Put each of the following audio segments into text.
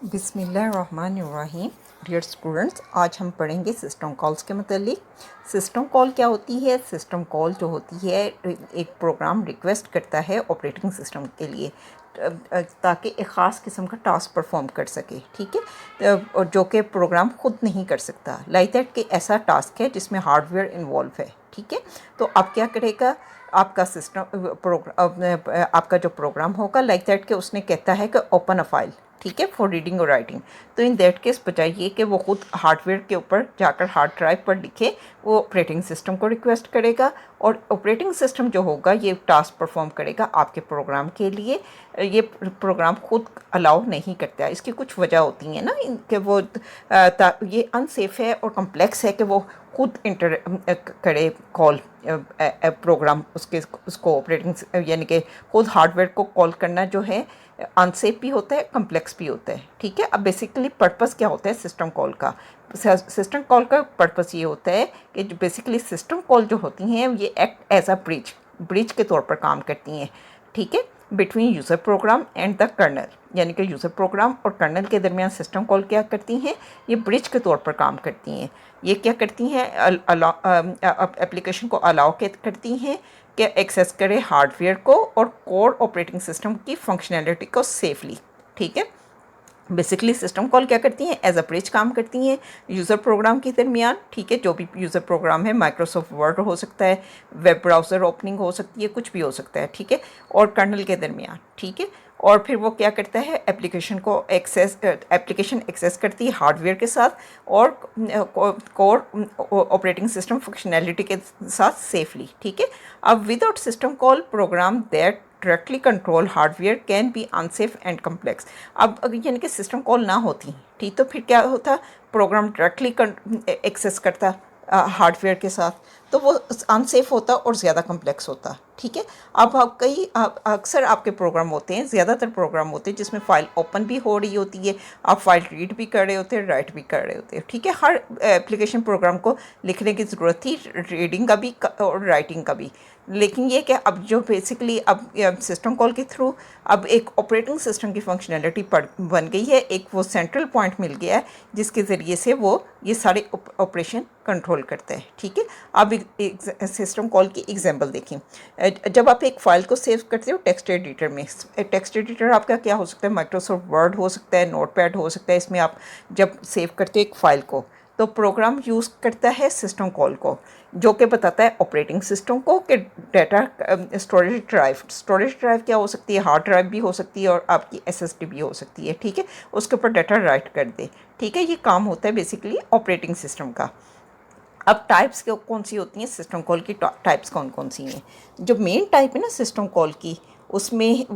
बिस्मिल्लाहिर्रहमानिर्रहीम। Dear students, आज हम पढ़ेंगे सिस्टम कॉल्स के मतलब। सिस्टम कॉल क्या होती है? सिस्टम कॉल जो होती है, एक प्रोग्राम रिक्वेस्ट करता है ऑपरेटिंग सिस्टम के लिए ताकि एक ख़ास किस्म का टास्क परफॉर्म कर सके, ठीक है, और जो कि प्रोग्राम ख़ुद नहीं कर सकता। लाइक दैट कि ऐसा टास्क है जिसमें हार्डवेयर इन्वॉल्व है, ठीक है। तो अब क्या करेगा आपका सिस्टम आपका जो प्रोग्राम होगा, लाइक दैट कि उसने कहता है कि ओपन अ फाइल, ठीक है, फॉर रीडिंग और राइटिंग। तो इन दैट केस बजाय ये कि वो खुद हार्डवेयर के ऊपर जाकर हार्ड ड्राइव पर लिखे, वो ऑपरेटिंग सिस्टम को रिक्वेस्ट करेगा और ऑपरेटिंग सिस्टम जो होगा ये टास्क परफॉर्म करेगा आपके प्रोग्राम के लिए। ये प्रोग्राम खुद अलाउ नहीं करता। इसकी कुछ वजह होती हैं ना, कि वो ये अनसेफ है और कम्प्लेक्स है कि वो खुद इंटर करे कॉल प्रोग्राम उसको ऑपरेटिंग, यानी कि खुद हार्डवेयर को कॉल करना जो है अनसेफ भी होता है, कम्प्लेक्स भी होता है, ठीक है। अब बेसिकली पर्पस क्या होता है सिस्टम कॉल का? सिस्टम कॉल का पर्पस ये होता है कि जो बेसिकली सिस्टम कॉल जो होती हैं ये एक्ट एज अ ब्रिज के तौर पर काम करती हैं, ठीक है, between user program and the kernel. यानी कि यूज़र प्रोग्राम और कर्नल के दरमियान सिस्टम कॉल क्या करती हैं? ये ब्रिज के तौर पर काम करती हैं। ये क्या करती हैं? एप्लीकेशन को अलाउ करती हैं कि एक्सेस करे हार्डवेयर को और कोर ऑपरेटिंग सिस्टम की फंक्शनैलिटी को सेफली, ठीक है। बेसिकली सिस्टम कॉल क्या करती हैं? एज अ ब्रिज काम करती हैं यूज़र प्रोग्राम के दरमियान, ठीक है। जो भी यूज़र प्रोग्राम है, माइक्रोसॉफ्ट वर्ड हो सकता है, वेब ब्राउज़र ओपनिंग हो सकती है, कुछ भी हो सकता है, ठीक है, और कर्नल के दरमियान, ठीक है। और फिर वो क्या करता है? एप्लीकेशन एक्सेस करती है हार्डवेयर के साथ और कोर ऑपरेटिंग सिस्टम फंक्शनैलिटी के साथ सेफली, ठीक है। अब without system call program that directly control hardware can be unsafe and complex. अब अगर यानी कि सिस्टम कॉल ना होती, ठीक, तो फिर क्या होता? प्रोग्राम डायरेक्टली एक्सेस करता हार्डवेयर के साथ, तो वो अनसेफ होता और ज़्यादा कम्प्लेक्स होता, ठीक है। अब अक्सर आपके प्रोग्राम होते हैं, ज़्यादातर प्रोग्राम होते हैं जिसमें फ़ाइल ओपन भी हो रही होती है, आप फाइल रीड भी कर रहे होते हैं, राइट भी कर रहे होते हैं, ठीक है। हर एप्लीकेशन प्रोग्राम को लिखने की ज़रूरत थी, रीडिंग का भी और राइटिंग का भी। लेकिन ये क्या, अब जो बेसिकली अब सिस्टम कॉल के थ्रू अब एक ऑपरेटिंग सिस्टम की फंक्शनैलिटी बन गई है, एक वो सेंट्रल पॉइंट मिल गया है जिसके ज़रिए से वो ये सारे ऑपरेशन कंट्रोल करता है, ठीक है। अब एक सिस्टम कॉल की एग्जांपल देखें। जब आप एक फ़ाइल को सेव करते हो टेक्स्ट एडिटर में, टेक्स्ट एडिटर आपका क्या हो सकता है? माइक्रोसॉफ्ट वर्ड हो सकता है, नोटपैड हो सकता है। इसमें आप जब सेव करते हो एक फ़ाइल को, तो प्रोग्राम यूज़ करता है सिस्टम कॉल को, जो कि बताता है ऑपरेटिंग सिस्टम को कि डाटा स्टोरेज ड्राइव क्या हो सकती है? हार्ड ड्राइव भी हो सकती है और आपकी एसएसडी भी हो सकती है, ठीक है। उसके ऊपर डाटा राइट कर दे, ठीक है। ये काम होता है बेसिकली ऑपरेटिंग सिस्टम का। अब टाइप्स कौन सी होती हैं सिस्टम कॉल की? टाइप्स कौन कौन सी हैं? जो मेन टाइप है ना सिस्टम कॉल की, उसमें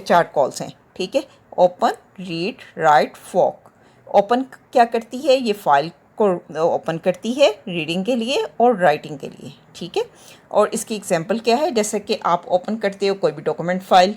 4 कॉल्स हैं, ठीक है। Open, read, write, fork. Open क्या करती है? ये फाइल को ओपन करती है रीडिंग के लिए और राइटिंग के लिए, ठीक है। और इसकी एग्जांपल क्या है? जैसे कि आप ओपन करते हो कोई भी डॉक्यूमेंट फाइल,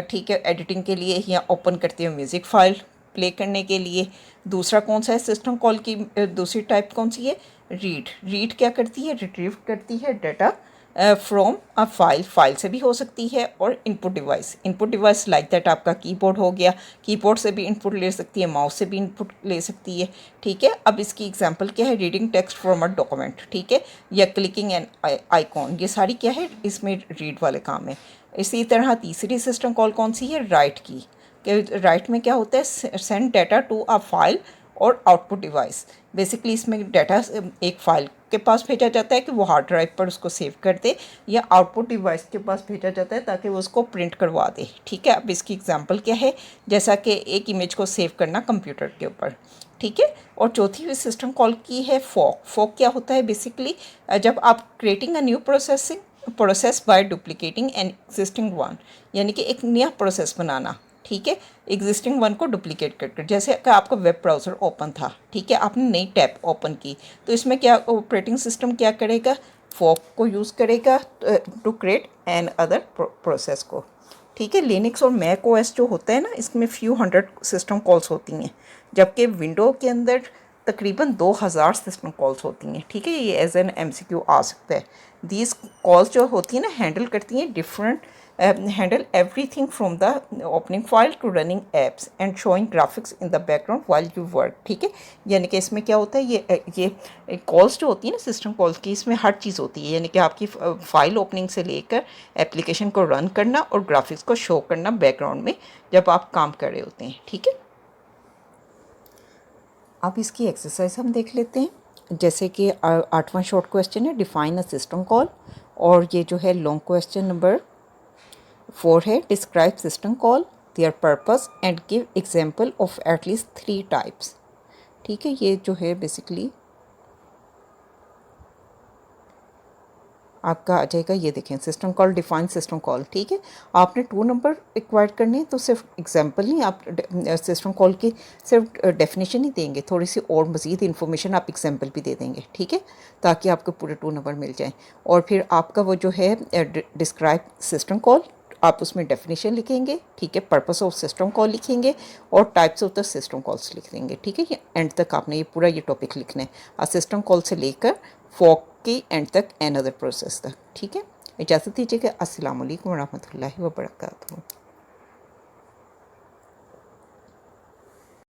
ठीक है, एडिटिंग के लिए, या ओपन करते हो म्यूज़िक फाइल प्ले करने के लिए। दूसरा कौन सा है सिस्टम कॉल की दूसरी टाइप कौन सी है? रीड क्या करती है? रिट्रीव करती है डाटा फ्रॉम अ फाइल से भी हो सकती है, और इनपुट डिवाइस लाइक दैट आपका कीबोर्ड हो गया, कीबोर्ड से भी इनपुट ले सकती है, माउस से भी इनपुट ले सकती है, ठीक है। अब इसकी एग्जांपल क्या है? Reading text from a document, ठीक है, या क्लिकिंग एन आइकॉन। ये सारी क्या है? इसमें रीड वाले काम है। इसी तरह तीसरी सिस्टम कॉल कौन सी है? राइट की, कि राइट में क्या होता है? Send data to a file और आउटपुट डिवाइस। बेसिकली इसमें डाटा एक फ़ाइल के पास भेजा जाता है कि वो हार्ड ड्राइव पर उसको सेव कर दे, या आउटपुट डिवाइस के पास भेजा जाता है ताकि वो उसको प्रिंट करवा दे, ठीक है। अब इसकी एग्जांपल क्या है? जैसा कि एक इमेज को सेव करना कंप्यूटर के ऊपर, ठीक है। और चौथी सिस्टम कॉल की है फॉक क्या होता है? बेसिकली जब आप creating a new process by duplicating an existing one, यानी कि एक नया प्रोसेस बनाना, ठीक है, एग्जिस्टिंग वन को डुप्लीकेट करके। जैसे कि आपका वेब ब्राउज़र ओपन था, ठीक है, आपने नई टैब ओपन की, तो इसमें क्या ऑपरेटिंग सिस्टम क्या करेगा? फॉक को यूज़ करेगा to create another process को, ठीक है। लिनक्स और मैक ओएस जो होता है ना, इसमें फ्यू हंड्रेड सिस्टम कॉल्स होती हैं, जबकि विंडो के अंदर तकरीबन 2000 सिस्टम कॉल्स होती हैं, ठीक है। ये एज एन एमसीक्यू आ सकता है। दीज कॉल्स जो होती हैं ना, हैंडल करती हैं different handle everything from the opening file to running apps and showing graphics in the background while you work. ठीक है, यानी कि इसमें क्या होता है, ये कॉल्स जो होती है ना सिस्टम कॉल्स की, इसमें हर चीज़ होती है, यानी कि आपकी फ़ाइल ओपनिंग से लेकर एप्लीकेशन को रन करना और ग्राफिक्स को शो करना बैकग्राउंड में जब आप काम कर रहे होते हैं। ठीक है, अब इसकी एक्सरसाइज हम देख लेते हैं। जैसे कि 8वां शॉर्ट क्वेश्चन है, डिफाइन अ सिस्टम कॉल, और ये जो है लॉन्ग क्वेश्चन नंबर 4 है, describe system call, there purpose and give example of at least 3 types. ठीक है, ये जो है बेसिकली आपका आ जाएगा, ये देखें system call, define system call. ठीक है, आपने 2 नंबर रिक्वायर्ड करने हैं, तो सिर्फ एग्जांपल नहीं, आप सिस्टम कॉल की सिर्फ डेफिनेशन ही देंगे, थोड़ी सी और मज़ीद इन्फॉर्मेशन आप एग्जांपल भी दे देंगे। ठीक है, ताकि आपको पूरे 2 नंबर मिल जाएं। और फिर आपका वो जो है डिस्क्राइब सिस्टम कॉल, आप उसमें डेफिनेशन लिखेंगे। ठीक है, पर्पस ऑफ सिस्टम कॉल लिखेंगे और types of the system calls लिख देंगे। ठीक है, ये एंड तक आपने ये पूरा ये टॉपिक लिखना है, सिस्टम कॉल से लेकर फॉक की एंड तक एंड अदर प्रोसेस तक। ठीक है, इजाज़त दीजिएगा। अस्सलाम वालेकुम वरहमतुल्लाहि वबरकातुहू।